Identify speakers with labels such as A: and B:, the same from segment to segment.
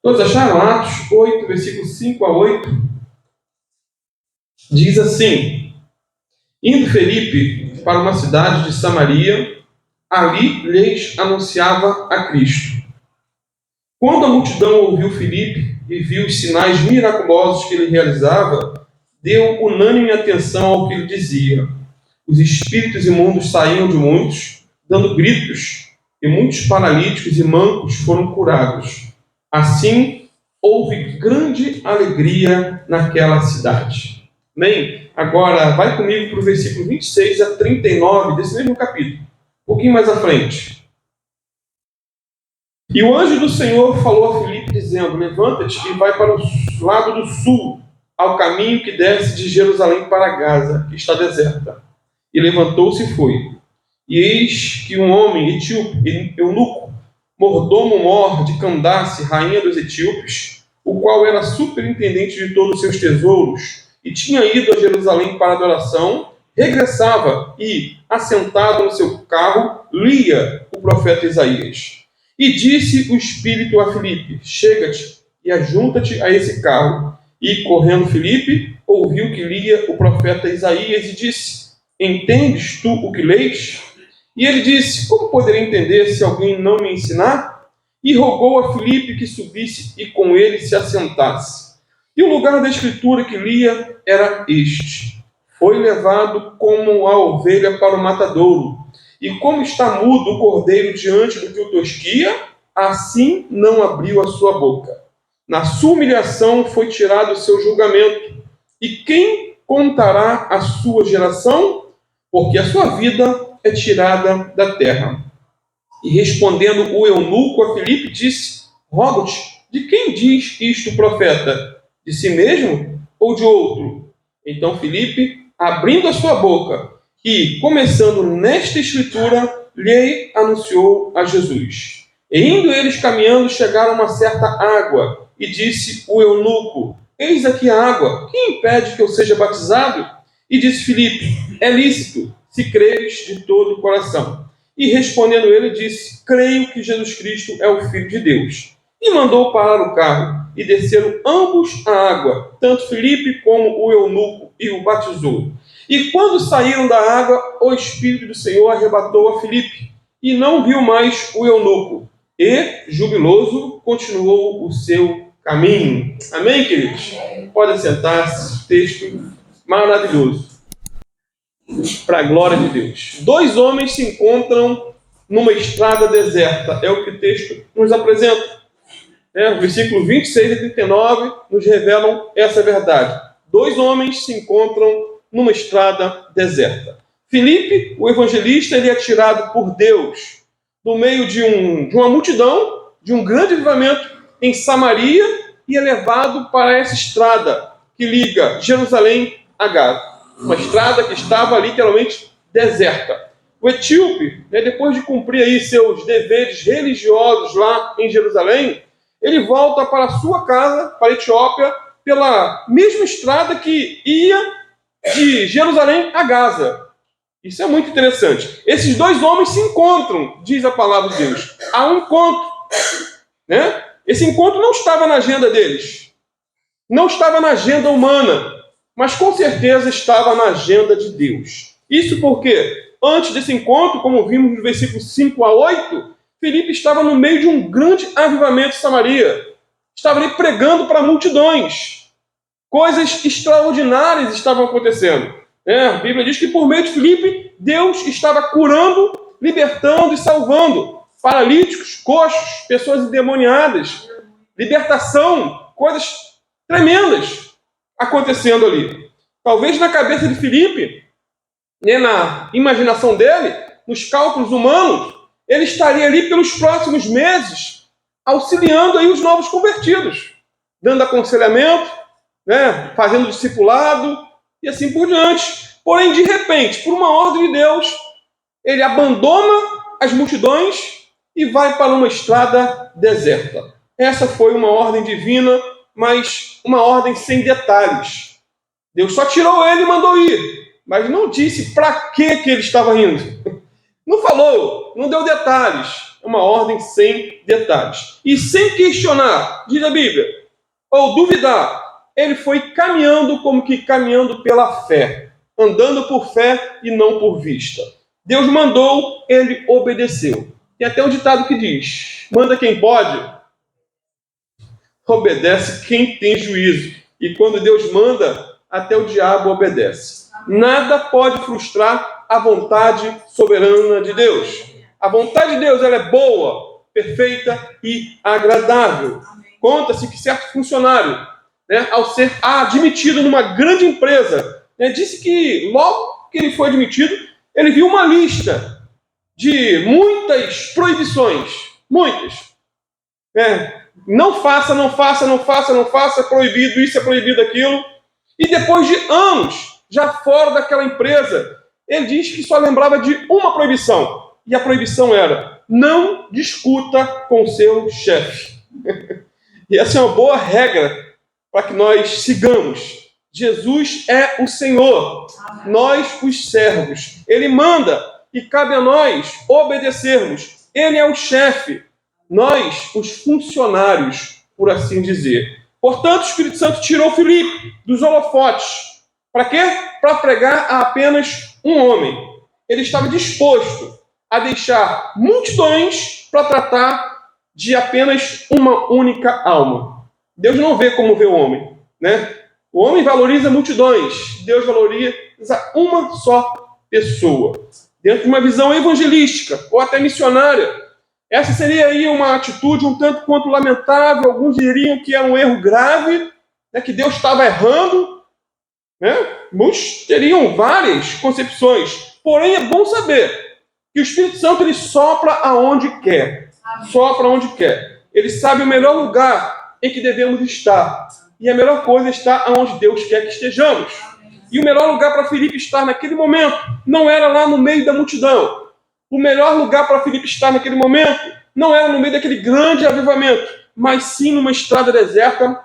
A: Todos acharam? Atos 8, versículos 5 a 8. Diz assim: Indo Felipe para uma cidade de Samaria, ali lhes anunciava a Cristo. Quando a multidão ouviu Felipe e viu os sinais miraculosos que ele realizava, deu unânime atenção ao que ele dizia. Os espíritos imundos saíam de muitos, dando gritos, e muitos paralíticos e mancos foram curados. Assim, houve grande alegria naquela cidade. Amém? Agora, vai comigo para o versículo 26 a 39 desse mesmo capítulo. Um pouquinho mais à frente. E o anjo do Senhor falou a Filipe, dizendo: Levanta-te e vai para o lado do sul, ao caminho que desce de Jerusalém para Gaza, que está deserta. E levantou-se e foi. E eis que um homem etíope, eunuco, mordomo-mor de Candace, rainha dos etíopes, o qual era superintendente de todos os seus tesouros, e tinha ido a Jerusalém para adoração, regressava e, assentado no seu carro, lia o profeta Isaías. E disse o Espírito a Filipe: Chega-te e ajunta-te a esse carro. E, correndo Filipe, ouviu que lia o profeta Isaías e disse: Entendes tu o que leis? E ele disse: Como poderei entender se alguém não me ensinar? E rogou a Filipe que subisse e com ele se assentasse. E o lugar da escritura que lia era este: Foi levado como a ovelha para o matadouro, e como está mudo o cordeiro diante do que o tosquia, assim não abriu a sua boca. Na sua humilhação foi tirado o seu julgamento. E quem contará a sua geração? Porque a sua vida é tirada da terra. E respondendo o eunuco a Filipe, disse: Rogo-te, de quem diz isto o profeta? De si mesmo ou de outro? Então Filipe, abrindo a sua boca e, começando nesta escritura, lhe anunciou a Jesus. E indo eles caminhando, chegaram a uma certa água, e disse o eunuco: Eis aqui a água, quem impede que eu seja batizado? E disse Filipe: É lícito, se creres de todo o coração. E respondendo ele, disse: Creio que Jesus Cristo é o Filho de Deus. E mandou parar o carro, e desceram ambos a água, tanto Filipe como o eunuco, e o batizou. E quando saíram da água, o Espírito do Senhor arrebatou a Filipe, e não viu mais o eunuco. E, jubiloso, continuou o seu caminho. Amém, queridos? Pode sentar-se, texto maravilhoso. Para a glória de Deus. Dois homens se encontram numa estrada deserta. É o que o texto nos apresenta. O versículo 26 e 39 nos revelam essa verdade. Dois homens se encontram numa estrada deserta. Filipe, o evangelista, ele é tirado por Deus no meio de uma multidão, de um grande avivamento em Samaria, e é levado para essa estrada que liga Jerusalém a Gaza. Uma estrada que estava literalmente deserta. O etíope, depois de cumprir aí seus deveres religiosos lá em Jerusalém, ele volta para a sua casa, para a Etiópia, pela mesma estrada que ia de Jerusalém a Gaza. Isso é muito interessante. Esses dois homens se encontram, diz a palavra de Deus. Há um encontro. Esse encontro não estava na agenda deles. Não estava na agenda humana. Mas com certeza estava na agenda de Deus. Isso porque, antes desse encontro, como vimos no versículo 5 a 8, Filipe estava no meio de um grande avivamento em Samaria. Estava ali pregando para multidões. Coisas extraordinárias estavam acontecendo. A Bíblia diz que por meio de Filipe, Deus estava curando, libertando e salvando paralíticos, coxos, pessoas endemoniadas, libertação, coisas tremendas acontecendo ali. Talvez na cabeça de Filipe, na imaginação dele, nos cálculos humanos, ele estaria ali pelos próximos meses auxiliando aí os novos convertidos, dando aconselhamento, fazendo discipulado e assim por diante. Porém, de repente, por uma ordem de Deus, ele abandona as multidões e vai para uma estrada deserta. Essa foi uma ordem divina, mas uma ordem sem detalhes. Deus só tirou ele e mandou ir, mas não disse para que ele estava indo. Não falou, não deu detalhes. É uma ordem sem detalhes. E sem questionar, diz a Bíblia, ou duvidar, ele foi caminhando como que caminhando pela fé, andando por fé e não por vista. Deus mandou, ele obedeceu. Tem até um ditado que diz, manda quem pode, obedece quem tem juízo. E quando Deus manda, até o diabo obedece. Nada pode frustrar a vontade soberana de Deus. A vontade de Deus ela é boa, perfeita e agradável. Conta-se que certo funcionário, ao ser admitido numa grande empresa, disse que logo que ele foi admitido, ele viu uma lista de muitas proibições. Muitas. Não faça, não faça, não faça, não faça, é proibido isso, é proibido aquilo. E depois de anos, já fora daquela empresa, ele diz que só lembrava de uma proibição. E a proibição era, não discuta com seu chefe. E essa é uma boa regra para que nós sigamos. Jesus é o Senhor, nós os servos. Ele manda e cabe a nós obedecermos. Ele é o chefe, nós os funcionários, por assim dizer. Portanto, o Espírito Santo tirou Filipe dos holofotes. Para quê? Para pregar a apenas um homem. Ele estava disposto a deixar multidões para tratar de apenas uma única alma. Deus não vê como vê o homem, O homem valoriza multidões, Deus valoriza uma só pessoa. Dentro de uma visão evangelística ou até missionária, essa seria aí uma atitude um tanto quanto lamentável. Alguns diriam que era um erro grave, que Deus estava errando, Muitos teriam várias concepções. Porém, é bom saber que o Espírito Santo ele sopra aonde quer. Sopra onde quer. Ele sabe o melhor lugar em que devemos estar. E a melhor coisa é estar onde Deus quer que estejamos. E o melhor lugar para Filipe estar naquele momento não era lá no meio da multidão. O melhor lugar para Filipe estar naquele momento não era no meio daquele grande avivamento, mas sim numa estrada deserta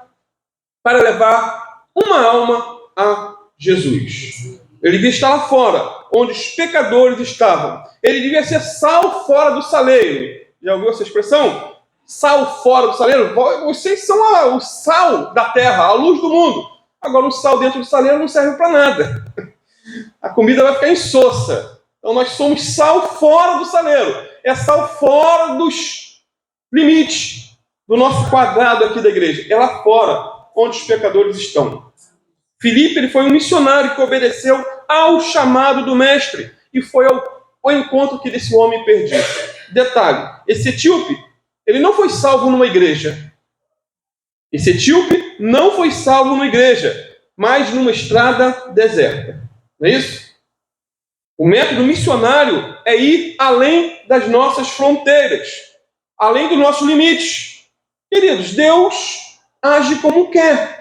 A: para levar uma alma a Jesus. Ele devia estar lá fora, onde os pecadores estavam. Ele devia ser sal fora do saleiro. Já ouviu essa expressão? Sal fora do saleiro? Vocês são o sal da terra, a luz do mundo. Agora o sal dentro do saleiro não serve para nada. A comida vai ficar insossa. Então nós somos sal fora do saleiro. É sal fora dos limites do nosso quadrado aqui da igreja. É lá fora, onde os pecadores estão. Filipe ele foi um missionário que obedeceu ao chamado do mestre e foi ao encontro que desse homem perdido. Detalhe, esse etíope, ele não foi salvo numa igreja. Esse etíope não foi salvo numa igreja, mas numa estrada deserta. Não é isso? O método missionário é ir além das nossas fronteiras, além dos nossos limites. Queridos, Deus age como quer.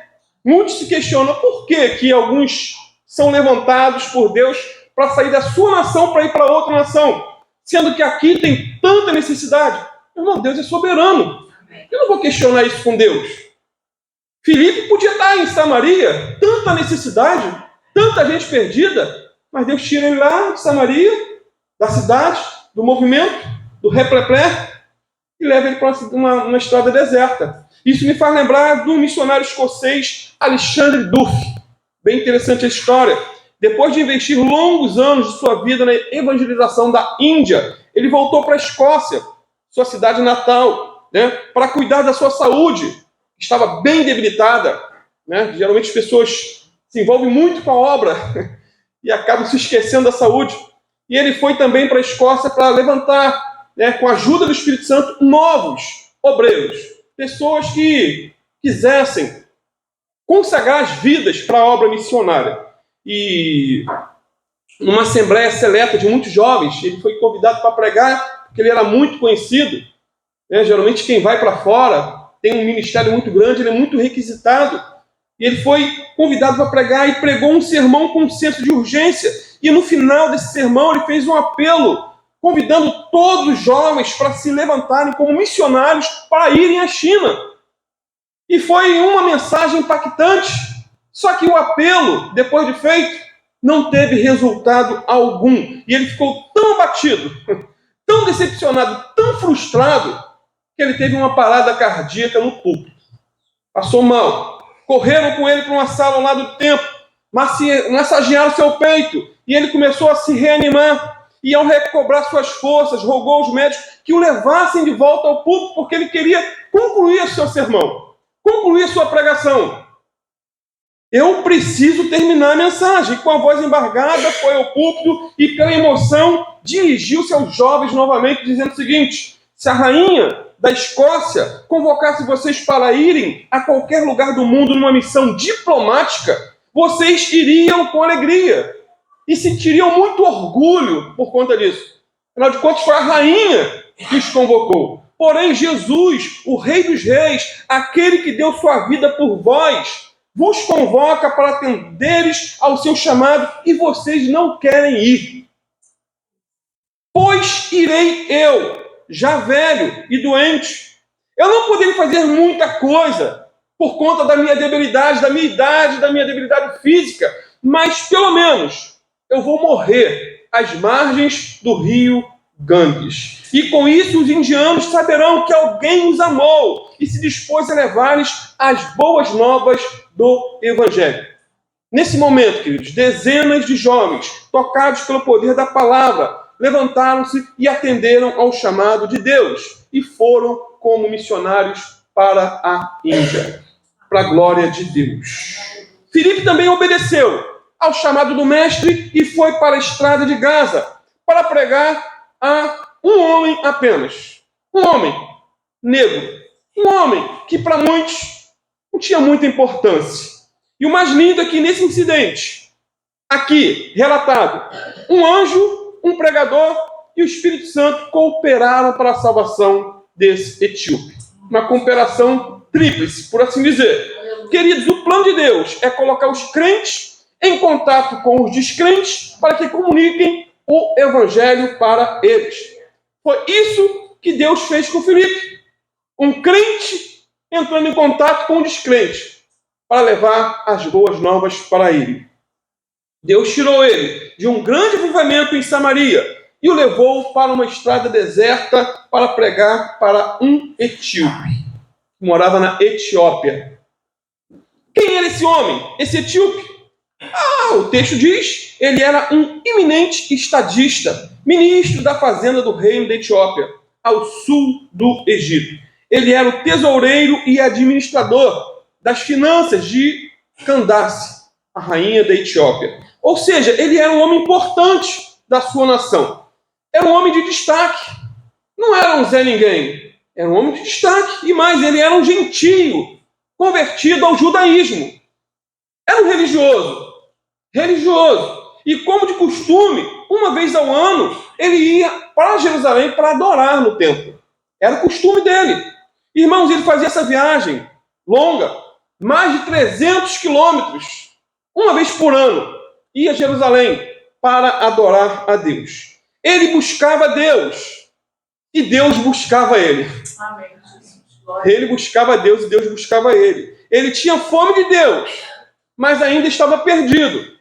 A: Muitos se questionam por que alguns são levantados por Deus para sair da sua nação para ir para outra nação, sendo que aqui tem tanta necessidade. Irmão, Deus é soberano. Eu não vou questionar isso com Deus. Filipe podia estar em Samaria, tanta necessidade, tanta gente perdida, mas Deus tira ele lá de Samaria, da cidade, do movimento, do repleplé, e leva ele para uma estrada deserta. Isso me faz lembrar do missionário escocês Alexandre Duff. Bem interessante a história. Depois de investir longos anos de sua vida na evangelização da Índia, ele voltou para a Escócia, sua cidade natal, para cuidar da sua saúde, que estava bem debilitada. Geralmente as pessoas se envolvem muito com a obra e acabam se esquecendo da saúde. E ele foi também para a Escócia para levantar, com a ajuda do Espírito Santo, novos obreiros. Pessoas que quisessem consagrar as vidas para a obra missionária. E numa assembleia seleta de muitos jovens, ele foi convidado para pregar, porque ele era muito conhecido. Geralmente quem vai para fora tem um ministério muito grande, ele é muito requisitado. E ele foi convidado para pregar e pregou um sermão com um senso de urgência. E no final desse sermão ele fez um apelo, convidando todos os jovens para se levantarem como missionários para irem à China. E foi uma mensagem impactante. Só que o apelo, depois de feito, não teve resultado algum. E ele ficou tão tão decepcionado, tão frustrado, que ele teve uma parada cardíaca no púlpito. Passou mal. Correram com ele para uma sala ao lado do templo, massagearam seu peito, e ele começou a se reanimar. E ao recobrar suas forças, rogou aos médicos que o levassem de volta ao púlpito, porque ele queria concluir seu sermão, concluir sua pregação. Eu preciso terminar a mensagem. Com a voz embargada, foi ao púlpito e, pela emoção, dirigiu-se aos jovens novamente, dizendo o seguinte: se a rainha da Escócia convocasse vocês para irem a qualquer lugar do mundo numa missão diplomática, vocês iriam com alegria e sentiriam muito orgulho por conta disso. Afinal de contas, foi a rainha que os convocou. Porém, Jesus, o Rei dos Reis, aquele que deu sua vida por vós, vos convoca para atenderes ao seu chamado e vocês não querem ir. Pois irei eu, já velho e doente. Eu não poderia fazer muita coisa por conta da minha debilidade, da minha idade, da minha debilidade física, mas pelo menos eu vou morrer às margens do rio Ganges. E com isso os indianos saberão que alguém os amou e se dispôs a levar-lhes as boas novas do Evangelho. Nesse momento, queridos, dezenas de jovens, tocados pelo poder da palavra, levantaram-se e atenderam ao chamado de Deus e foram como missionários para a Índia, para a glória de Deus. Filipe também obedeceu ao chamado do mestre e foi para a estrada de Gaza para pregar a um homem apenas. Um homem negro. Um homem que para muitos não tinha muita importância. E o mais lindo é que nesse incidente, aqui relatado, um anjo, um pregador e o Espírito Santo cooperaram para a salvação desse etíope. Uma cooperação tríplice, por assim dizer. Queridos, o plano de Deus é colocar os crentes em contato com os descrentes para que comuniquem o Evangelho para eles. Foi isso que Deus fez com Filipe. Um crente entrando em contato com um descrente para levar as boas novas para ele. Deus tirou ele de um grande avivamento em Samaria e o levou para uma estrada deserta para pregar para um etíope que morava na Etiópia. Quem era esse homem? Esse etíope? O texto diz, ele era um eminente estadista, ministro da fazenda do reino da Etiópia, ao sul do Egito. Ele era o tesoureiro e administrador das finanças de Candace, a rainha da Etiópia. Ou seja, ele era um homem importante da sua nação. Era um homem de destaque. Não era um Zé Ninguém. Era um homem de destaque. E mais, ele era um gentio, convertido ao judaísmo. Era um religioso. E como de costume, uma vez ao ano, ele ia para Jerusalém para adorar no templo. Era o costume dele. Irmãos, ele fazia essa viagem longa, mais de 300 quilômetros, uma vez por ano, ia a Jerusalém para adorar a Deus. Ele buscava Deus e Deus buscava ele.
B: Amém.
A: Ele buscava Deus e Deus buscava ele. Ele tinha fome de Deus, mas ainda estava perdido.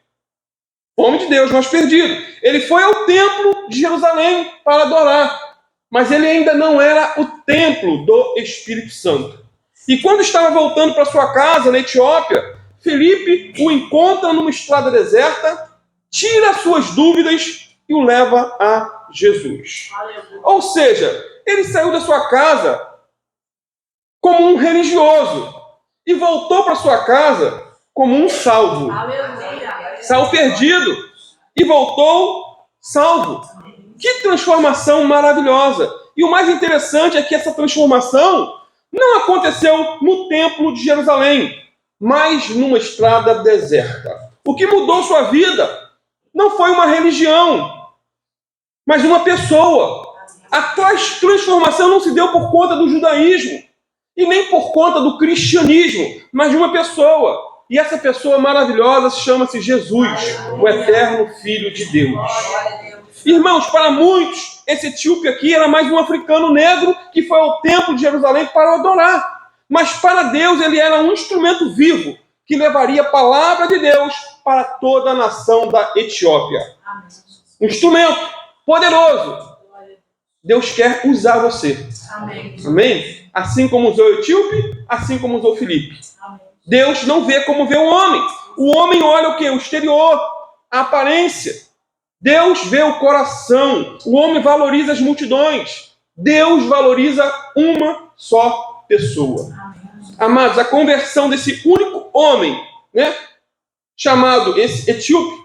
A: Fome de Deus, mas perdido. Ele foi ao templo de Jerusalém para adorar, mas ele ainda não era o templo do Espírito Santo. E quando estava voltando para sua casa na Etiópia, Filipe o encontra numa estrada deserta, tira suas dúvidas e o leva a Jesus.
B: Aleluia.
A: Ou seja, ele saiu da sua casa como um religioso e voltou para sua casa como um salvo.
B: Aleluia.
A: Saiu perdido e voltou salvo. Que transformação maravilhosa! E o mais interessante é que essa transformação não aconteceu no templo de Jerusalém, mas numa estrada deserta. O que mudou sua vida não foi uma religião, mas uma pessoa. A transformação não se deu por conta do judaísmo e nem por conta do cristianismo, mas de uma pessoa. E essa pessoa maravilhosa chama-se Jesus, o eterno Filho de Deus. Irmãos, para muitos, esse etíope aqui era mais um africano negro que foi ao templo de Jerusalém para adorar. Mas para Deus ele era um instrumento vivo que levaria a palavra de Deus para toda a nação da Etiópia. Um instrumento poderoso. Deus quer usar você.
B: Amém.
A: Amém? Assim como usou o etíope, assim como usou Filipe.
B: Amém.
A: Deus não vê como vê o homem. O homem olha o quê? O exterior, a aparência. Deus vê o coração. O homem valoriza as multidões. Deus valoriza uma só pessoa. Amados, a conversão desse único homem, né, chamado esse etíope,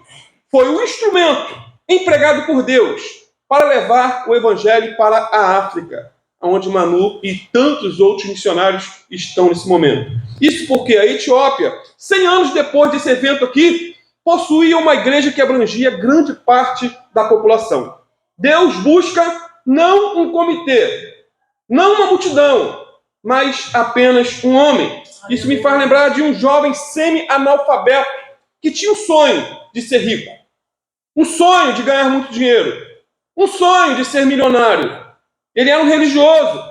A: foi o instrumento empregado por Deus para levar o evangelho para a África, onde Manu e tantos outros missionários estão nesse momento. Isso porque a Etiópia, 100 anos depois desse evento aqui, possuía uma igreja que abrangia grande parte da população. Deus busca não um comitê, não uma multidão, mas apenas um homem. Isso me faz lembrar de um jovem semi-analfabeto que tinha um sonho de ser rico, um sonho de ganhar muito dinheiro, um sonho de ser milionário. Ele era um religioso,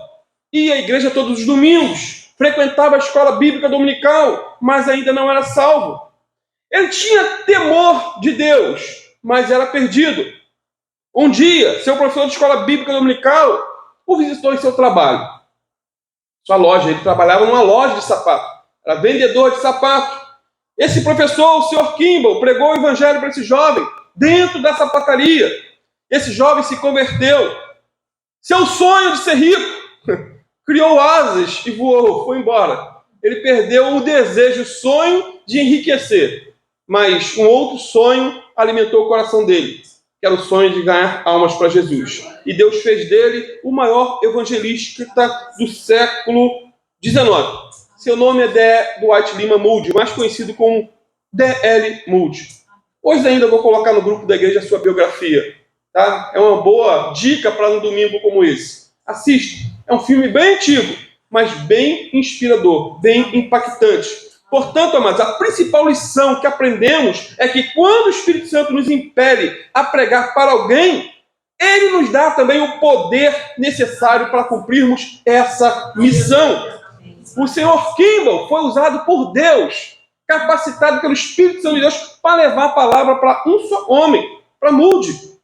A: ia à igreja todos os domingos, frequentava a escola bíblica dominical, mas ainda não era salvo. Ele tinha temor de Deus, mas era perdido. Um dia, seu professor de escola bíblica dominical o visitou em seu trabalho. Sua loja, ele trabalhava numa loja de sapato, era vendedor de sapato. Esse professor, o Sr. Kimball, pregou o evangelho para esse jovem dentro da sapataria. Esse jovem se converteu. Seu sonho de ser rico criou asas e voou, foi embora. Ele perdeu o desejo, o sonho de enriquecer. Mas um outro sonho alimentou o coração dele, que era o sonho de ganhar almas para Jesus. E Deus fez dele o maior evangelista do século XIX. Seu nome é Dwight Lyman Moody, mais conhecido como D.L. Moody. Hoje ainda vou colocar no grupo da igreja a sua biografia. Tá? É uma boa dica para um domingo como esse. Assista. É um filme bem antigo, mas bem inspirador, bem impactante. Portanto, amados, a principal lição que aprendemos é que quando o Espírito Santo nos impele a pregar para alguém, ele nos dá também o poder necessário para cumprirmos essa missão. O Sr. Kimball foi usado por Deus, capacitado pelo Espírito Santo de Deus para levar a palavra para um só homem, para Moody.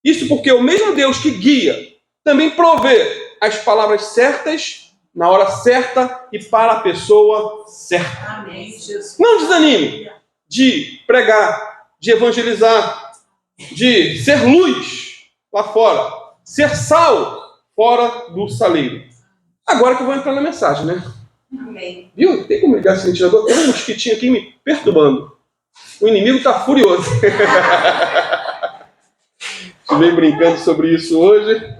A: Isso porque o mesmo Deus que guia também provê as palavras certas na hora certa e para a pessoa certa.
B: Amém, Jesus.
A: Não desanime de pregar, de evangelizar, de ser luz lá fora, ser sal fora do saleiro. Agora que eu vou entrar na mensagem, né?
B: Amém.
A: Viu? Tem como ligar esse ventilador? Tem um mosquitinho aqui me perturbando. O inimigo está furioso. Estive brincando sobre isso hoje.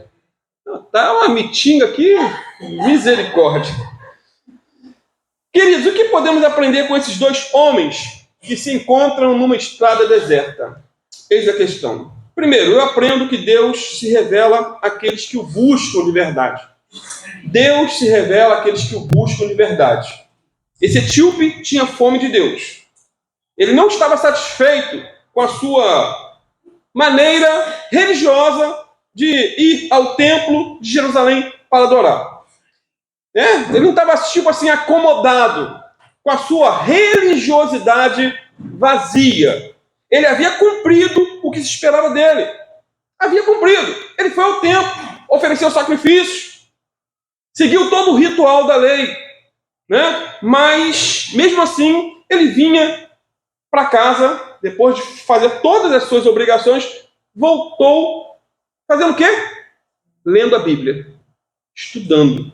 A: Tá uma mitinga aqui, misericórdia. Queridos, o que podemos aprender com esses dois homens que se encontram numa estrada deserta? Eis a questão. Primeiro, eu aprendo que Deus se revela àqueles que o buscam de verdade. Deus se revela àqueles que o buscam de verdade. Esse etíope tinha fome de Deus. Ele não estava satisfeito com a sua maneira religiosa de ir ao templo de Jerusalém para adorar. Ele não estava, tipo assim, acomodado com a sua religiosidade vazia. Ele havia cumprido o que se esperava dele. Havia cumprido. Ele foi ao templo, ofereceu sacrifícios, seguiu todo o ritual da lei. Mas, mesmo assim, ele vinha para casa, depois de fazer todas as suas obrigações, voltou fazendo o quê? Lendo a Bíblia, estudando.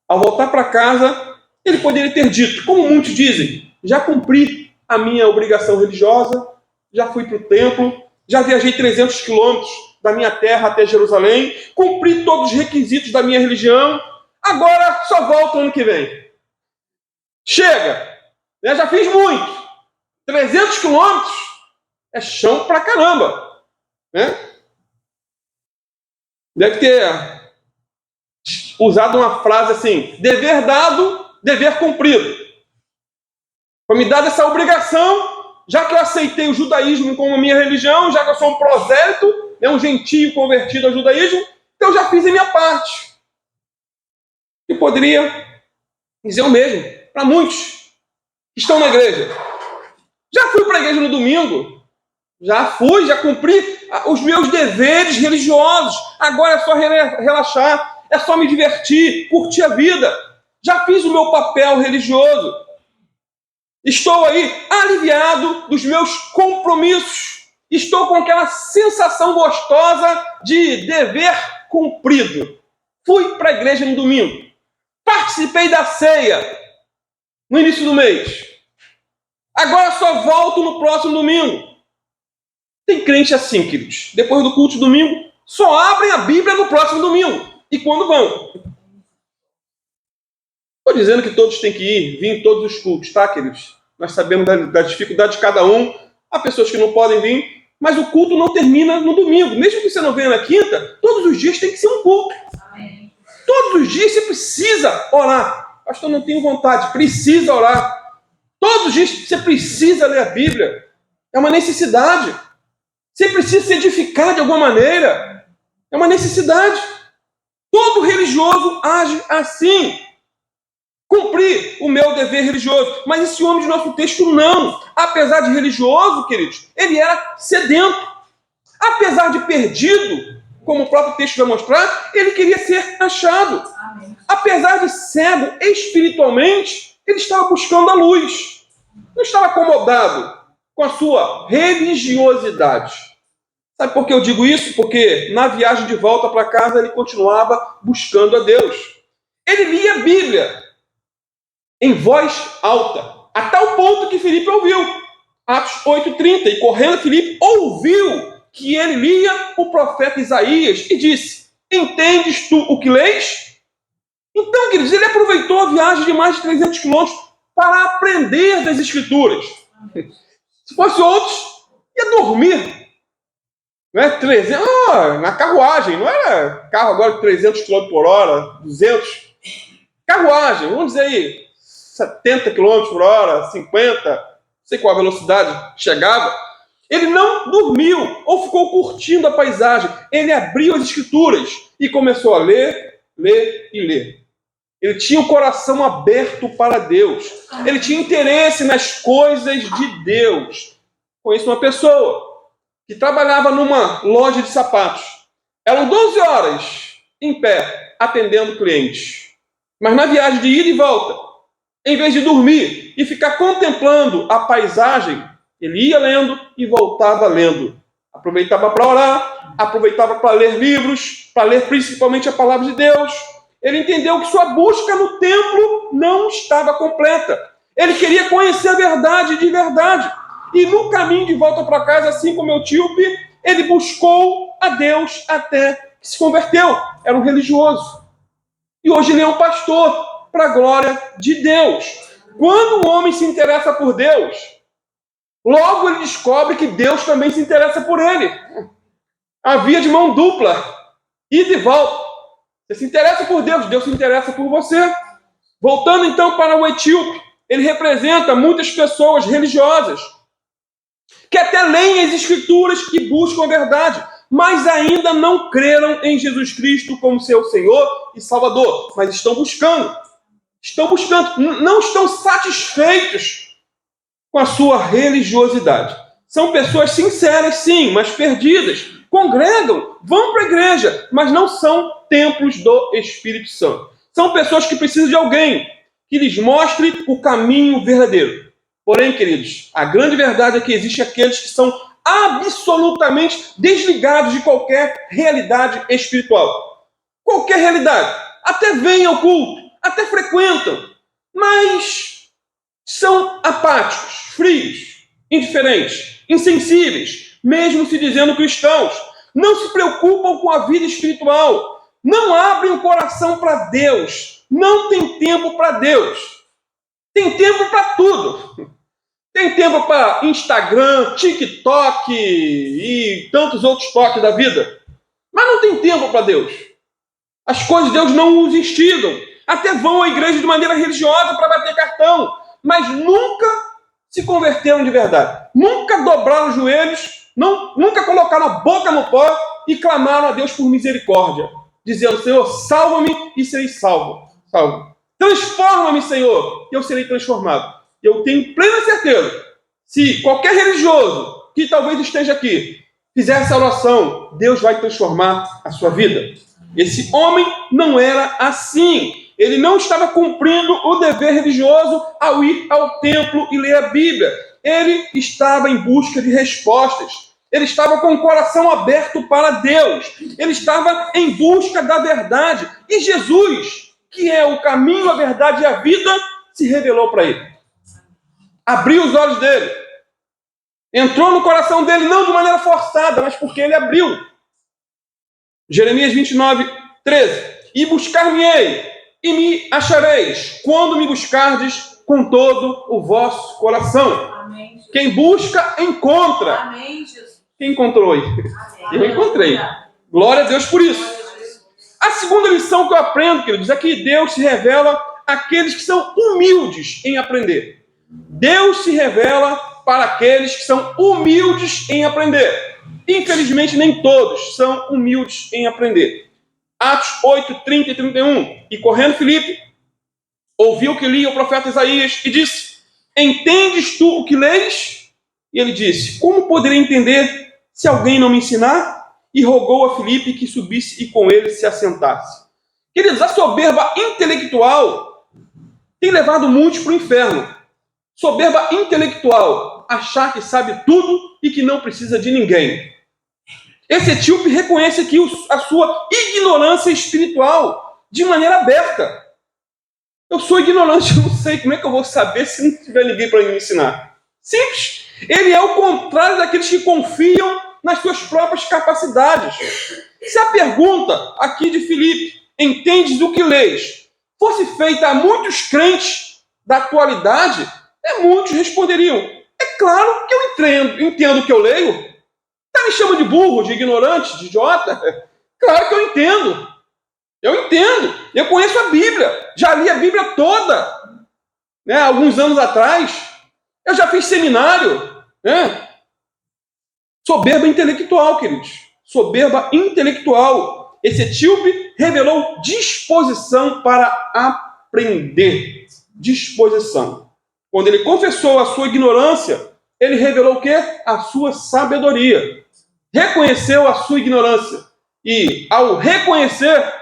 A: Ao voltar para casa, ele poderia ter dito, como muitos dizem, já cumpri a minha obrigação religiosa, já fui para o templo, já viajei 300 quilômetros da minha terra até Jerusalém, cumpri todos os requisitos da minha religião, agora só volto ano que vem. Chega! Já fiz muito. 300 quilômetros é chão pra caramba. Deve ter usado uma frase assim, dever dado, dever cumprido. Foi me dada essa obrigação, já que eu aceitei o judaísmo como a minha religião, já que eu sou um prosélito, um gentio convertido ao judaísmo, então eu já fiz a minha parte. E poderia dizer o mesmo para muitos que estão na igreja. Já fui para a igreja no domingo, já fui, já cumpri os meus deveres religiosos. Agora é só relaxar, é só me divertir, curtir a vida. Já fiz o meu papel religioso. Estou aí aliviado dos meus compromissos. Estou com aquela sensação gostosa de dever cumprido. Fui para a igreja no domingo. Participei da ceia no início do mês. Agora só volto no próximo domingo. Tem crente assim, queridos. Depois do culto de domingo, só abrem a Bíblia no próximo domingo. E quando vão? Estou dizendo que todos têm que vir em todos os cultos, tá, queridos? Nós sabemos da dificuldade de cada um. Há pessoas que não podem vir, mas o culto não termina no domingo. Mesmo que você não venha na quinta, todos os dias tem que ser um culto. Amém. Todos os dias você precisa orar. Pastor, não tenho vontade. Precisa orar. Todos os dias você precisa ler a Bíblia. É uma necessidade. Você precisa se edificar de alguma maneira. É uma necessidade. Todo religioso age assim. Cumprir o meu dever religioso. Mas esse homem de nosso texto não. Apesar de religioso, queridos, ele era sedento. Apesar de perdido, como o próprio texto vai mostrar, ele queria ser achado. Amém. Apesar de cego espiritualmente, ele estava buscando a luz. Não estava acomodado com a sua religiosidade. Sabe por que eu digo isso? Porque na viagem de volta para casa ele continuava buscando a Deus. Ele lia a Bíblia em voz alta, a tal ponto que Filipe ouviu. Atos 8:30. E correndo Filipe ouviu que ele lia o profeta Isaías e disse: entendes tu o que lês? Então, queridos, ele aproveitou a viagem de mais de 300 quilômetros para aprender das Escrituras. Se fosse outros, ia dormir. Não é 300, na carruagem, não era carro agora de 300 km por hora, 200. Carruagem, vamos dizer aí, 70 km por hora, 50, não sei qual a velocidade chegava. Ele não dormiu ou ficou curtindo a paisagem. Ele abriu as Escrituras e começou a ler, ler e ler. Ele tinha o coração aberto para Deus. Ele tinha interesse nas coisas de Deus. Conheço uma pessoa que trabalhava numa loja de sapatos. Eram 12 horas em pé, atendendo clientes. Mas na viagem de ida e volta, em vez de dormir e ficar contemplando a paisagem, ele ia lendo e voltava lendo. Aproveitava para orar, aproveitava para ler livros, para ler principalmente a palavra de Deus. Ele entendeu que sua busca no templo não estava completa. Ele queria conhecer a verdade de verdade. E no caminho de volta para casa, assim como o etíope, ele buscou a Deus até que se converteu. Era um religioso. E hoje ele é um pastor, para a glória de Deus. Quando o homem se interessa por Deus, logo ele descobre que Deus também se interessa por ele. A via de mão dupla, ida e volta. Você se interessa por Deus, Deus se interessa por você. Voltando então para o etíope, ele representa muitas pessoas religiosas que até leem as Escrituras e buscam a verdade, mas ainda não creram em Jesus Cristo como seu Senhor e Salvador, mas estão buscando, não estão satisfeitos com a sua religiosidade. São pessoas sinceras, sim, mas perdidas. Congregam, vão para a igreja, mas não são templos do Espírito Santo. São pessoas que precisam de alguém que lhes mostre o caminho verdadeiro. Porém, queridos, a grande verdade é que existem aqueles que são absolutamente desligados de qualquer realidade espiritual. Qualquer realidade. Até vêm ao culto, até frequentam, mas são apáticos, frios, indiferentes, insensíveis, mesmo se dizendo cristãos. Não se preocupam com a vida espiritual. Não abrem o coração para Deus. Não tem tempo para Deus. Tem tempo para tudo. Tem tempo para Instagram, TikTok e tantos outros toques da vida. Mas não tem tempo para Deus. As coisas de Deus não os instigam. Até vão à igreja de maneira religiosa para bater cartão. Mas nunca se converteram de verdade. Nunca dobraram os joelhos, nunca colocaram a boca no pó e clamaram a Deus por misericórdia. Dizendo: Senhor, salva-me e serei salvo. Transforma-me, Senhor, e eu serei transformado. Eu tenho plena certeza, se qualquer religioso que talvez esteja aqui fizer essa oração, Deus vai transformar a sua vida. Esse homem não era assim. Ele não estava cumprindo o dever religioso ao ir ao templo e ler a Bíblia. Ele estava em busca de respostas. Ele estava com o coração aberto para Deus. Ele estava em busca da verdade. E Jesus, que é o caminho, a verdade e a vida, se revelou para ele. Abriu os olhos dele. Entrou no coração dele, não de maneira forçada, mas porque ele abriu. Jeremias 29, 13. E buscar-me-ei, e me achareis, quando me buscardes com todo o vosso coração.
B: Amém.
A: Quem busca, encontra.
B: Amém, Jesus.
A: Quem encontrou aí? Eu encontrei. Glória a Deus por isso. A segunda lição que eu aprendo, queridos, é que Deus se revela àqueles que são humildes em aprender. Deus se revela para aqueles que são humildes em aprender. Infelizmente, nem todos são humildes em aprender. Atos 8, 30 e 31. E correndo Filipe, ouviu o que lia o profeta Isaías e disse: entendes tu o que leis? E ele disse: como poderei entender se alguém não me ensinar? E rogou a Filipe que subisse e com ele se assentasse. Queridos, a soberba intelectual tem levado muitos para o inferno. Soberba intelectual, achar que sabe tudo e que não precisa de ninguém. Esse etíope reconhece aqui a sua ignorância espiritual de maneira aberta. Eu sou ignorante, eu não sei como é que eu vou saber se não tiver ninguém para me ensinar. Simples. Ele é o contrário daqueles que confiam nas suas próprias capacidades. Se a pergunta aqui de Filipe, entendes o que leis, fosse feita a muitos crentes da atualidade, muitos responderiam: é claro que eu entendo o que eu leio. Tá me chama de burro, de ignorante, de idiota? Claro que eu entendo. Eu entendo. Eu conheço a Bíblia. Já li a Bíblia toda. Alguns anos atrás. Eu já fiz seminário. Soberba intelectual, queridos. Soberba intelectual. Esse etíope revelou disposição para aprender. Disposição. Quando ele confessou a sua ignorância, ele revelou o quê? A sua sabedoria. Reconheceu a sua ignorância. E, ao reconhecer,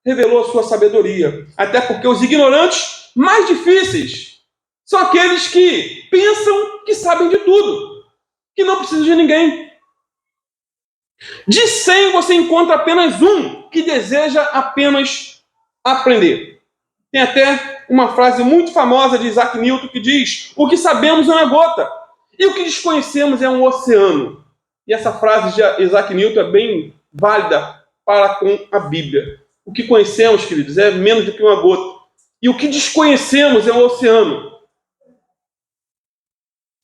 A: revelou a sua sabedoria. Até porque os ignorantes mais difíceis são aqueles que pensam que sabem de tudo, que não precisam de ninguém. De 100 você encontra apenas um que deseja apenas aprender. Tem até uma frase muito famosa de Isaac Newton que diz: o que sabemos é uma gota e o que desconhecemos é um oceano. E essa frase de Isaac Newton é bem válida para com a Bíblia. O que conhecemos, queridos, é menos do que uma gota. E o que desconhecemos é um oceano.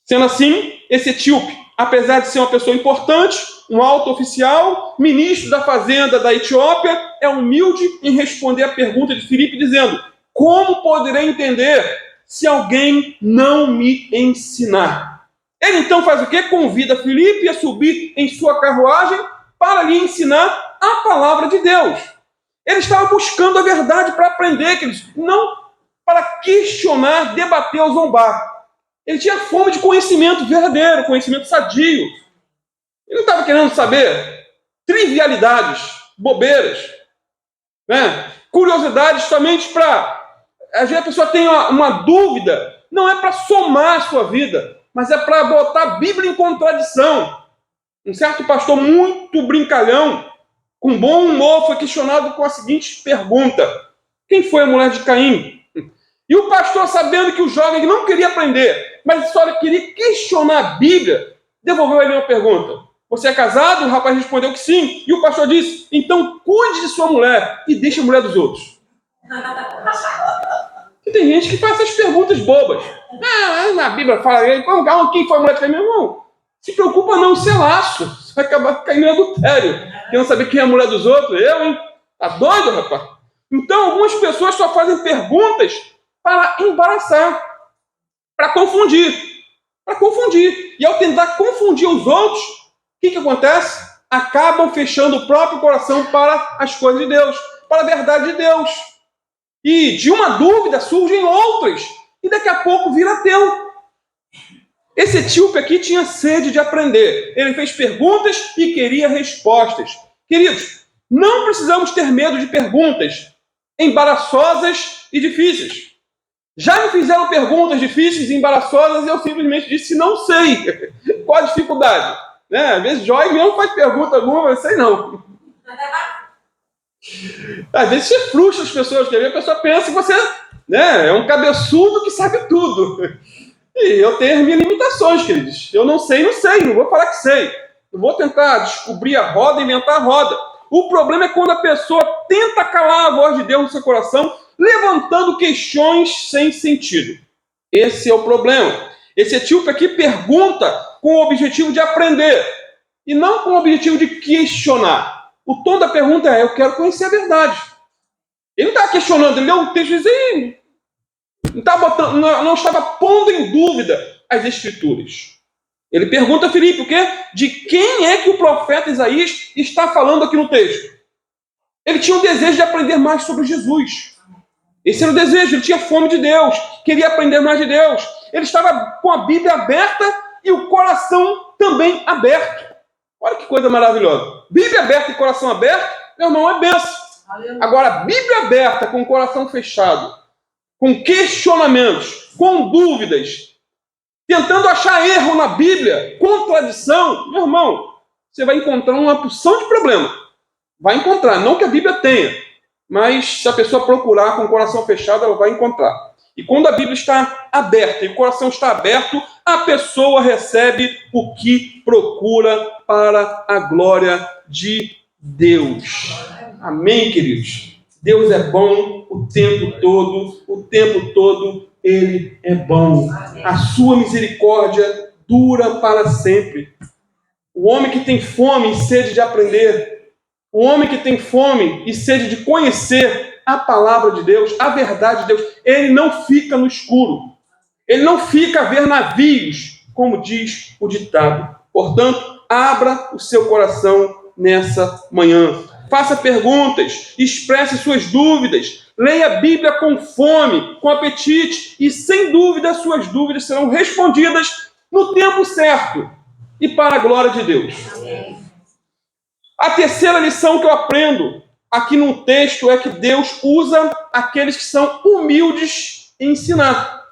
A: Sendo assim, esse etíope, apesar de ser uma pessoa importante, um alto oficial, ministro da fazenda da Etiópia, é humilde em responder à pergunta de Filipe, dizendo: como poderei entender se alguém não me ensinar? Ele então faz o quê? Convida Filipe a subir em sua carruagem para lhe ensinar a palavra de Deus. Ele estava buscando a verdade para aprender, queridos, não para questionar, debater ou zombar. Ele tinha fome de conhecimento verdadeiro, conhecimento sadio. Ele não estava querendo saber trivialidades, bobeiras, curiosidades somente para... Às vezes a pessoa tem uma dúvida, não é para somar a sua vida, mas é para botar a Bíblia em contradição. Um certo pastor muito brincalhão, com bom humor, foi questionado com a seguinte pergunta: quem foi a mulher de Caim? E o pastor, sabendo que o jovem não queria aprender, mas só queria questionar a Bíblia, devolveu a ele uma pergunta: você é casado? O rapaz respondeu que sim. E o pastor disse: então cuide de sua mulher e deixe a mulher dos outros. E tem gente que faz essas perguntas bobas. Na Bíblia fala, quem foi a mulher de Caim? Meu irmão, se preocupa não, isso é laço. Você vai acabar caindo em adultério. Querendo saber quem é a mulher dos outros? Eu, hein? Tá doido, rapaz? Então, algumas pessoas só fazem perguntas para embaraçar, para confundir. Para confundir. E ao tentar confundir os outros, o que acontece? Acabam fechando o próprio coração para as coisas de Deus, para a verdade de Deus. E de uma dúvida surgem outras. E daqui a pouco vira ateu. Esse etíope aqui tinha sede de aprender. Ele fez perguntas e queria respostas. Queridos, não precisamos ter medo de perguntas embaraçosas e difíceis. Já me fizeram perguntas difíceis e embaraçosas e eu simplesmente disse não sei. Qual a dificuldade? Né? Às vezes Joy mesmo faz pergunta alguma, eu sei não. Às vezes você frustra as pessoas, quer ver? A pessoa pensa que você, né, é um cabeçudo que sabe tudo. E eu tenho as minhas limitações, queridos. Eu não sei, não vou falar que sei. Não vou tentar descobrir a roda, inventar a roda. O problema é quando a pessoa tenta calar a voz de Deus no seu coração, levantando questões sem sentido. Esse é o problema. Esse etíope aqui pergunta com o objetivo de aprender e não com o objetivo de questionar. O tom da pergunta é: eu quero conhecer a verdade. Ele não está questionando, ele leu um texto e diz, não estava pondo em dúvida as escrituras. Ele pergunta a Filipe o quê? De quem é que o profeta Isaías está falando aqui no texto? Ele tinha um desejo de aprender mais sobre Jesus. Esse era o desejo, ele tinha fome de Deus, queria aprender mais de Deus. Ele estava com a Bíblia aberta e o coração também aberto. Olha que coisa maravilhosa. Bíblia aberta e coração aberto, meu irmão, é benção. Agora, Bíblia aberta com o coração fechado, com questionamentos, com dúvidas, tentando achar erro na Bíblia, contradição, meu irmão, você vai encontrar uma porção de problema. Vai encontrar, não que a Bíblia tenha, mas se a pessoa procurar com o coração fechado, ela vai encontrar. E quando a Bíblia está aberta e o coração está aberto, a pessoa recebe o que procura para a glória de Deus. Amém, queridos? Deus é bom o tempo todo Ele é bom. A sua misericórdia dura para sempre. O homem que tem fome e sede de aprender, o homem que tem fome e sede de conhecer a palavra de Deus, a verdade de Deus, ele não fica no escuro. Ele não fica a ver navios, como diz o ditado. Portanto, abra o seu coração nessa manhã. Faça perguntas, expresse suas dúvidas, leia a Bíblia com fome, com apetite, e sem dúvida suas dúvidas serão respondidas no tempo certo e para a glória de Deus. Amém. A terceira lição que eu aprendo aqui no texto é que Deus usa aqueles que são humildes em ensinar.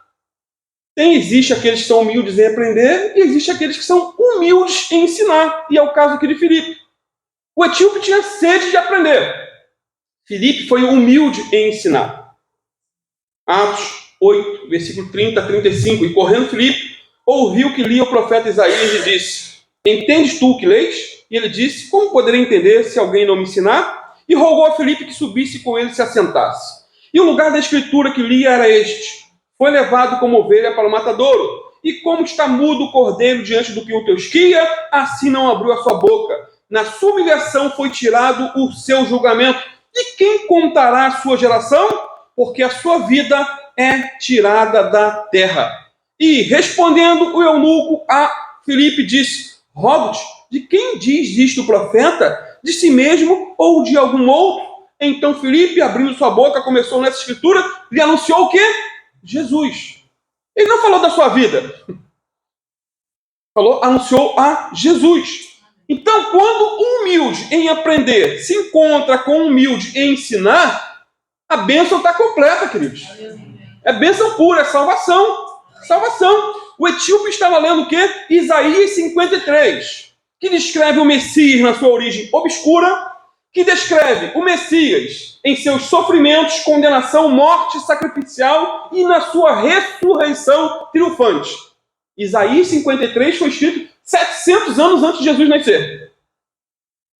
A: Existe aqueles que são humildes em aprender e existe aqueles que são humildes em ensinar. E é o caso aqui de Filipe. O etíope tinha sede de aprender. Filipe foi humilde em ensinar. Atos 8, versículo 30 a 35. E correndo Filipe, ouviu que lia o profeta Isaías e disse: entendes tu o que lês? E ele disse: como poderei entender se alguém não me ensinar? E rogou a Filipe que subisse com ele e se assentasse. E o lugar da escritura que lia era este: foi levado como ovelha para o matadouro, e como está mudo o cordeiro diante do que o tosquia, assim não abriu a sua boca. Na sua humilhação foi tirado o seu julgamento. E quem contará a sua geração? Porque a sua vida é tirada da terra. E respondendo o eunuco a Filipe disse: rogo-te, de quem diz isto o profeta? De si mesmo ou de algum outro? Então Filipe, abrindo sua boca, começou nessa escritura, e anunciou o quê? Jesus. Ele não falou da sua vida. Anunciou a Jesus. Então, quando o humilde em aprender se encontra com o humilde em ensinar, a bênção está completa, queridos. É bênção pura, é salvação. Salvação. O etíope estava lendo o quê? Isaías 53, que descreve o Messias na sua origem obscura, que descreve o Messias em seus sofrimentos, condenação, morte sacrificial e na sua ressurreição triunfante. Isaías 53 foi escrito 700 anos antes de Jesus nascer.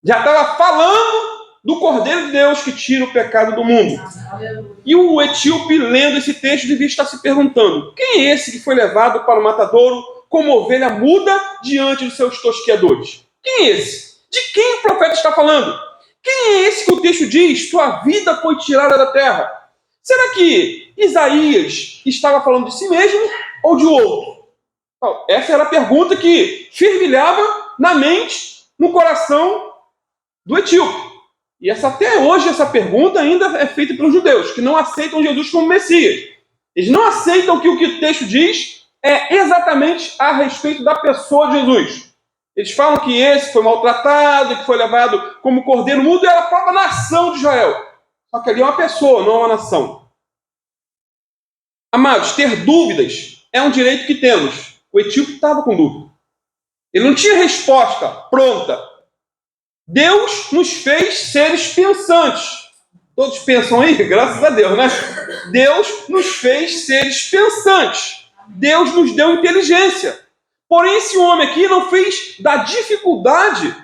A: Já estava falando do Cordeiro de Deus que tira o pecado do mundo. E o etíope, lendo esse texto, devia estar se perguntando: quem é esse que foi levado para o matadouro como ovelha muda diante dos seus tosqueadores? Quem é esse? De quem o profeta está falando? Quem é esse que o texto diz: sua vida foi tirada da terra? Será que Isaías estava falando de si mesmo ou de outro? Essa era a pergunta que fervilhava na mente, no coração do etíope. E até hoje essa pergunta ainda é feita pelos judeus, que não aceitam Jesus como Messias. Eles não aceitam que o que o texto diz é exatamente a respeito da pessoa de Jesus. Eles falam que esse foi maltratado, que foi levado como cordeiro mudo, e era a própria nação de Israel. Só que ali é uma pessoa, não é uma nação. Amados, ter dúvidas é um direito que temos. O etíope estava com dúvida. Ele não tinha resposta pronta. Deus nos fez seres pensantes. Todos pensam aí? Graças a Deus, né? Deus nos fez seres pensantes. Deus nos deu inteligência. Porém, esse homem aqui não fez da dificuldade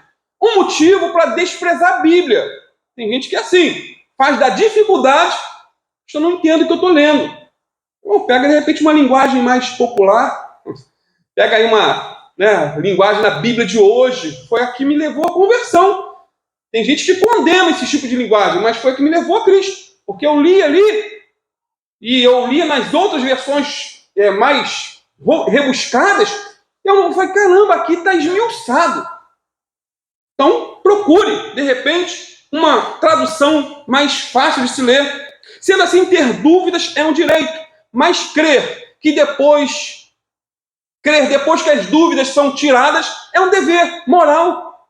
A: um motivo para desprezar a Bíblia. Tem gente que é assim, faz da dificuldade, eu não entendo o que eu estou lendo. Ou pega, de repente, uma linguagem mais popular, pega aí uma linguagem da Bíblia de hoje, foi a que me levou à conversão. Tem gente que condena esse tipo de linguagem, mas foi a que me levou a Cristo. Porque eu li ali, e eu li nas outras versões mais rebuscadas, eu falei, caramba, aqui está esmiuçado. Então, procure, de repente, uma tradução mais fácil de se ler. Sendo assim, ter dúvidas é um direito, mas crer depois que as dúvidas são tiradas é um dever moral.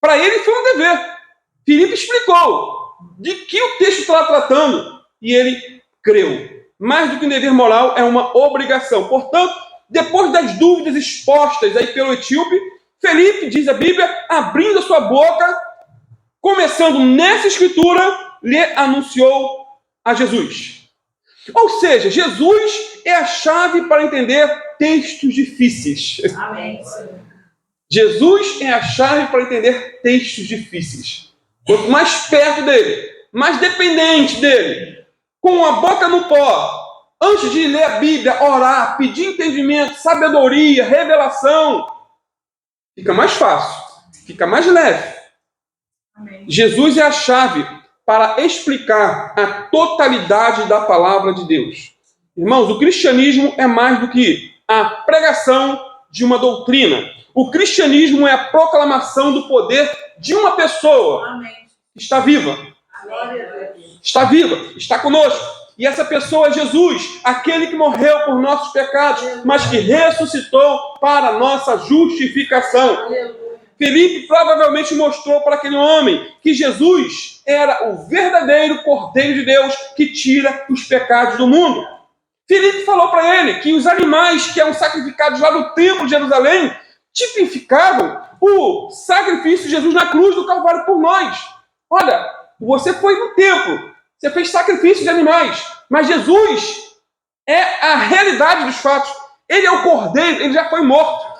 A: Para ele foi um dever. Filipe explicou de que o texto está tratando e ele creu. Mais do que um dever moral, é uma obrigação. Portanto, depois das dúvidas expostas aí pelo etíope, Filipe, diz a Bíblia, abrindo a sua boca, começando nessa escritura, lhe anunciou a Jesus. Ou seja, Jesus é a chave para entender textos difíceis.
B: Amém.
A: Jesus é a chave para entender textos difíceis. Quanto mais perto dele, mais dependente dele, com a boca no pó, antes de ler a Bíblia, orar, pedir entendimento, sabedoria, revelação, fica mais fácil, fica mais leve.
B: Amém.
A: Jesus é a chave para explicar a totalidade da palavra de Deus. Irmãos, o cristianismo é mais do que a pregação de uma doutrina. O cristianismo é a proclamação do poder de uma pessoa.
B: Amém.
A: Que está viva.
B: Glória a Deus.
A: Está viva, está conosco. E essa pessoa é Jesus, aquele que morreu por nossos pecados, mas que ressuscitou para a nossa justificação.
B: Aleluia.
A: Filipe provavelmente mostrou para aquele homem que Jesus era o verdadeiro Cordeiro de Deus que tira os pecados do mundo. Filipe falou para ele que os animais que eram sacrificados lá no templo de Jerusalém tipificavam o sacrifício de Jesus na cruz do Calvário por nós. Olha, você foi no templo, você fez sacrifício de animais, mas Jesus é a realidade dos fatos. Ele é o Cordeiro, ele já foi morto.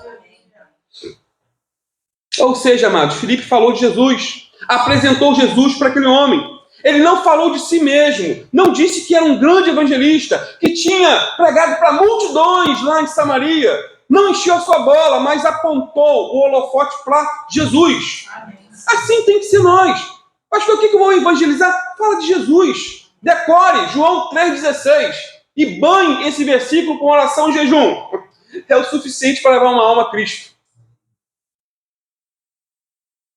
A: Ou seja, amados, Filipe falou de Jesus, apresentou Jesus para aquele homem. Ele não falou de si mesmo, não disse que era um grande evangelista, que tinha pregado para multidões lá em Samaria. Não encheu a sua bola, mas apontou o holofote para Jesus.
B: Amém.
A: Assim tem que ser nós. Pastor, o que eu vou evangelizar? Fala de Jesus. Decore João 3,16 e banhe esse versículo com oração e jejum. É o suficiente para levar uma alma a Cristo.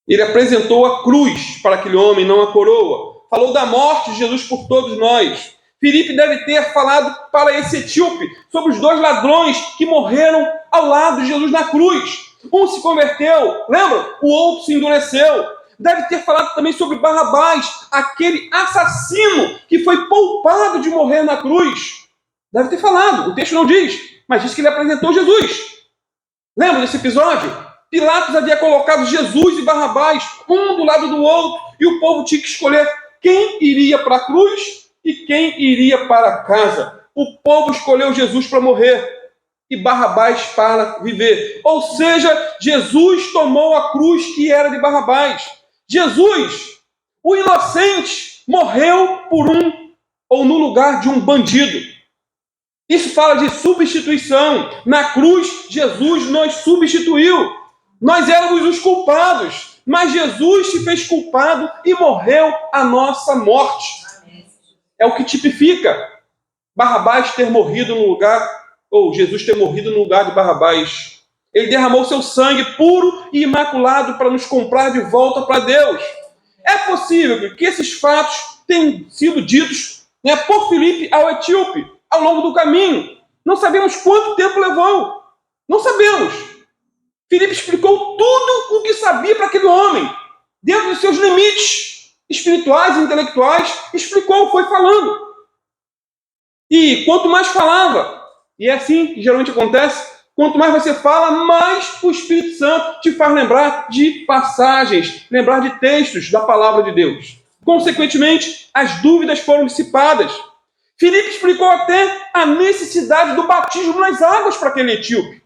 A: Ele apresentou a cruz para aquele homem, não a coroa. Falou da morte de Jesus por todos nós. Filipe deve ter falado para esse etíope sobre os 2 ladrões que morreram ao lado de Jesus na cruz. Um se converteu, lembra? O outro se endureceu. Deve ter falado também sobre Barrabás, aquele assassino que foi poupado de morrer na cruz. Deve ter falado, o texto não diz, mas diz que ele apresentou Jesus. Lembra desse episódio? Pilatos havia colocado Jesus e Barrabás, um do lado do outro, e o povo tinha que escolher quem iria para a cruz e quem iria para casa. O povo escolheu Jesus para morrer e Barrabás para viver. Ou seja, Jesus tomou a cruz que era de Barrabás. Jesus, o inocente, morreu por ou no lugar de um bandido. Isso fala de substituição. Na cruz, Jesus nos substituiu. Nós éramos os culpados, mas Jesus se fez culpado e morreu a nossa morte. É o que tipifica Barrabás ter morrido no lugar, ou Jesus ter morrido no lugar de Barrabás. Ele derramou seu sangue puro e imaculado para nos comprar de volta para Deus. É possível que esses fatos tenham sido ditos por Filipe ao etíope ao longo do caminho. Não sabemos quanto tempo levou. Não sabemos. Filipe explicou tudo o que sabia para aquele homem, dentro dos seus limites espirituais e intelectuais. Explicou, foi falando. E quanto mais falava, e é assim que geralmente acontece, quanto mais você fala, mais o Espírito Santo te faz lembrar de passagens, lembrar de textos da palavra de Deus. Consequentemente, as dúvidas foram dissipadas. Filipe explicou até a necessidade do batismo nas águas para aquele etíope.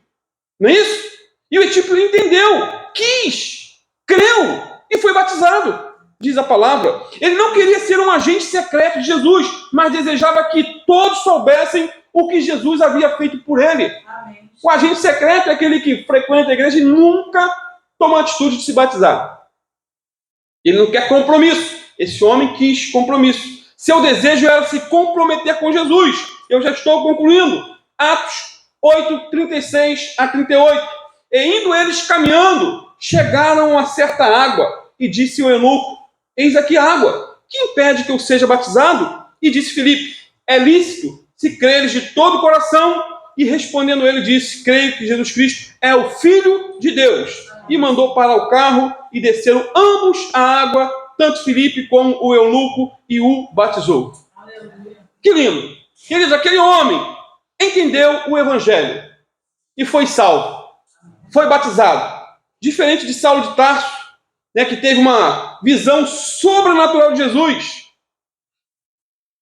A: Não é isso? E o etíope entendeu, quis, creu e foi batizado, diz a palavra. Ele não queria ser um agente secreto de Jesus, mas desejava que todos soubessem o que Jesus havia feito por ele.
B: Amém.
A: O agente secreto é aquele que frequenta a igreja e nunca toma a atitude de se batizar. Ele não quer compromisso. Esse homem quis compromisso. Seu desejo era se comprometer com Jesus. Eu já estou concluindo. Atos 8, 36 a 38. E indo eles caminhando, chegaram a certa água. E disse o eunuco, eis aqui a água. Que impede que eu seja batizado? E disse Filipe, é lícito, se creres de todo o coração. E respondendo ele, disse, creio que Jesus Cristo é o Filho de Deus. E mandou parar o carro e desceram ambos a água, tanto Filipe como o eunuco, e o batizou.
B: Aleluia.
A: Que lindo! Queridos, aquele homem entendeu o evangelho e foi salvo. Foi batizado. Diferente de Saulo de Tarso, que teve uma visão sobrenatural de Jesus.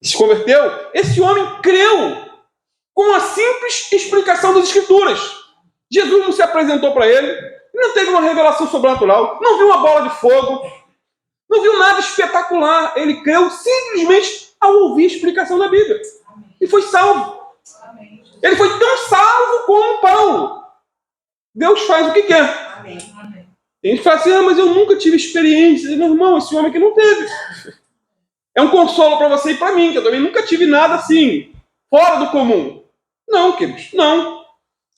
A: Se converteu. Esse homem creu com a simples explicação das Escrituras. Jesus não se apresentou para ele, não teve uma revelação sobrenatural, não viu uma bola de fogo, não viu nada espetacular. Ele creu simplesmente ao ouvir a explicação da Bíblia. E foi salvo.
B: Amém.
A: Ele foi tão salvo como Paulo. Deus faz o que quer.
B: Amém. Amém.
A: Tem gente que fala assim, mas eu nunca tive experiência. Meu irmão, esse homem aqui não teve. É um consolo para você e para mim, que eu também nunca tive nada assim, fora do comum. Não, queridos, não.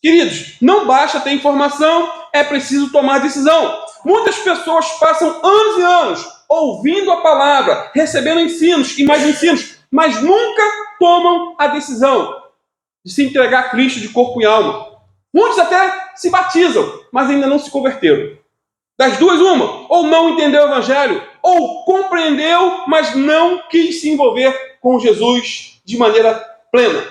A: Queridos, não basta ter informação, é preciso tomar decisão. Muitas pessoas passam anos e anos ouvindo a palavra, recebendo ensinos e mais ensinos, mas nunca tomam a decisão de se entregar a Cristo de corpo e alma. Muitos até se batizam, mas ainda não se converteram. Das duas, uma, ou não entendeu o evangelho, ou compreendeu, mas não quis se envolver com Jesus de maneira plena.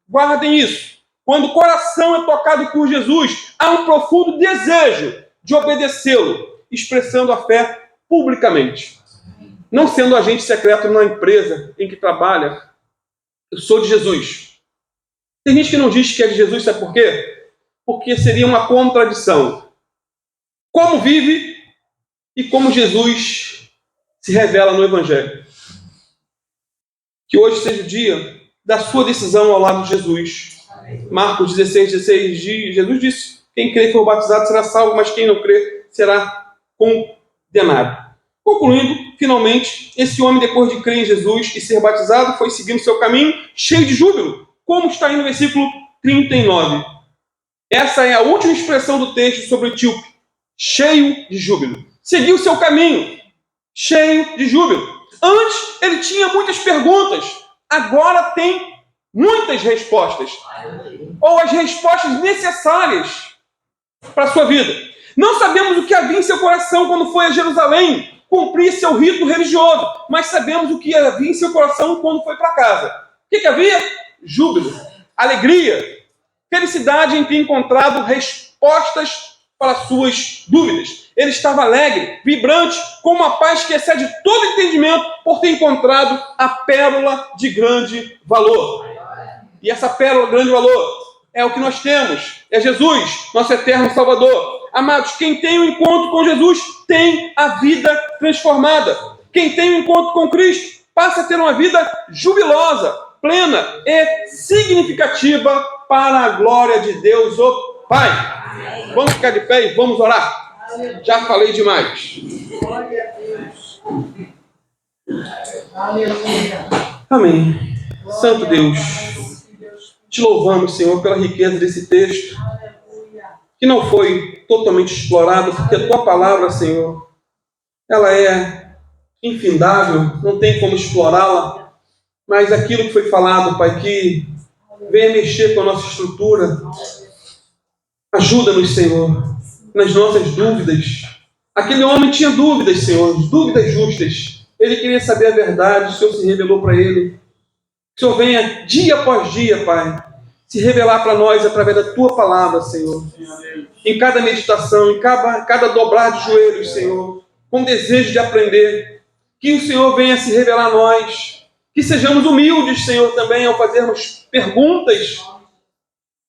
A: Guardem isso. Quando o coração é tocado por Jesus, há um profundo desejo de obedecê-lo, expressando a fé publicamente. Não sendo agente secreto numa empresa em que trabalha, eu sou de Jesus. Tem gente que não diz que é de Jesus, sabe por quê? Porque seria uma contradição. Como vive e como Jesus se revela no Evangelho. Que hoje seja o dia da sua decisão ao lado de Jesus. Marcos 16, 16, Jesus disse, quem crê e for batizado será salvo, mas quem não crê será condenado. Concluindo, finalmente, esse homem, depois de crer em Jesus e ser batizado, foi seguindo seu caminho cheio de júbilo, como está aí no versículo 39. Essa é a última expressão do texto sobre o etíope, cheio de júbilo. Seguiu seu caminho, cheio de júbilo. Antes, ele tinha muitas perguntas, agora tem muitas respostas, ou as respostas necessárias para a sua vida. Não sabemos o que havia em seu coração quando foi a Jerusalém cumprir seu rito religioso, mas sabemos o que havia em seu coração quando foi para casa. O que havia? Júbilo, alegria, felicidade em ter encontrado respostas para suas dúvidas. Ele estava alegre, vibrante, com uma paz que excede todo entendimento por ter encontrado a pérola de grande valor. E essa pérola de grande valor é o que nós temos. É Jesus, nosso eterno Salvador. Amados, quem tem um encontro com Jesus tem a vida transformada. Quem tem um encontro com Cristo passa a ter uma vida jubilosa, plena e significativa para a glória de Deus, o Pai. Vamos ficar de pé e vamos orar. Já falei demais.
B: Glória a Deus. Aleluia.
A: Amém. Santo Deus, te louvamos, Senhor, pela riqueza desse texto, que não foi totalmente explorado, porque a tua palavra, Senhor, ela é infindável, não tem como explorá-la, mas aquilo que foi falado, Pai, que Venha mexer com a nossa estrutura. Ajuda-nos, Senhor, nas nossas dúvidas. Aquele homem tinha dúvidas, Senhor, dúvidas justas. Ele queria saber a verdade, o Senhor se revelou para ele. Que o Senhor venha, dia após dia, Pai, se revelar para nós através da Tua palavra, Senhor. Em cada meditação, em cada dobrar de joelhos, Senhor, com desejo de aprender. Que o Senhor venha se revelar a nós. Que sejamos humildes, Senhor, também ao fazermos perguntas.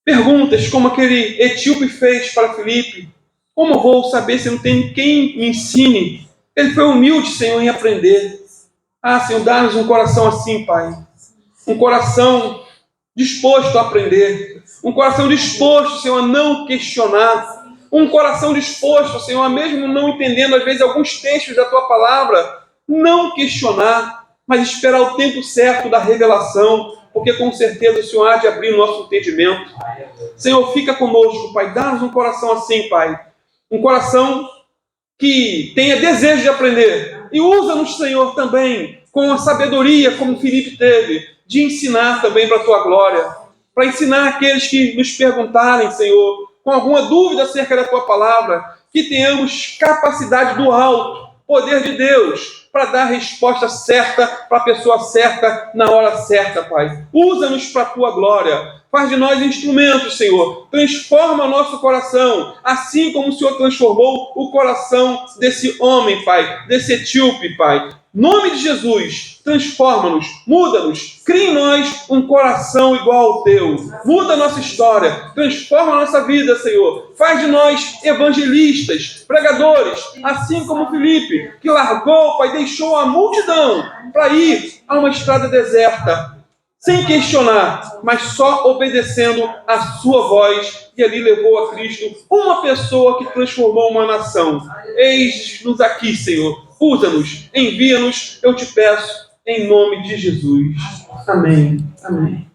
A: Perguntas como aquele etíope fez para Filipe. Como eu vou saber se não tem quem me ensine? Ele foi humilde, Senhor, em aprender. Senhor, dá-nos um coração assim, Pai. Um coração disposto a aprender. Um coração disposto, Senhor, a não questionar. Um coração disposto, Senhor, a mesmo não entendendo, às vezes, alguns textos da Tua palavra, não questionar, mas esperar o tempo certo da revelação, porque com certeza o Senhor há de abrir o nosso entendimento. Senhor, fica conosco, Pai. Dá-nos um coração assim, Pai. Um coração que tenha desejo de aprender. E usa-nos, Senhor, também com a sabedoria, como Filipe teve, de ensinar também para a Tua glória. Para ensinar aqueles que nos perguntarem, Senhor, com alguma dúvida acerca da Tua palavra, que tenhamos capacidade do alto, poder de Deus, para dar a resposta certa para a pessoa certa, na hora certa, Pai. Usa-nos para a Tua glória. Faz de nós instrumentos, Senhor. Transforma o nosso coração, assim como o Senhor transformou o coração desse homem, Pai, desse etíope, Pai. Em nome de Jesus, transforma-nos, muda-nos, cria em nós um coração igual ao Teu. Muda a nossa história, transforma a nossa vida, Senhor. Faz de nós evangelistas, pregadores, assim como Filipe, que largou, Pai, deixou a multidão para ir a uma estrada deserta, sem questionar, mas só obedecendo a Sua voz, e ali levou a Cristo uma pessoa que transformou uma nação. Eis-nos aqui, Senhor. Usa-nos, envia-nos, eu te peço, em nome de Jesus. Amém. Amém.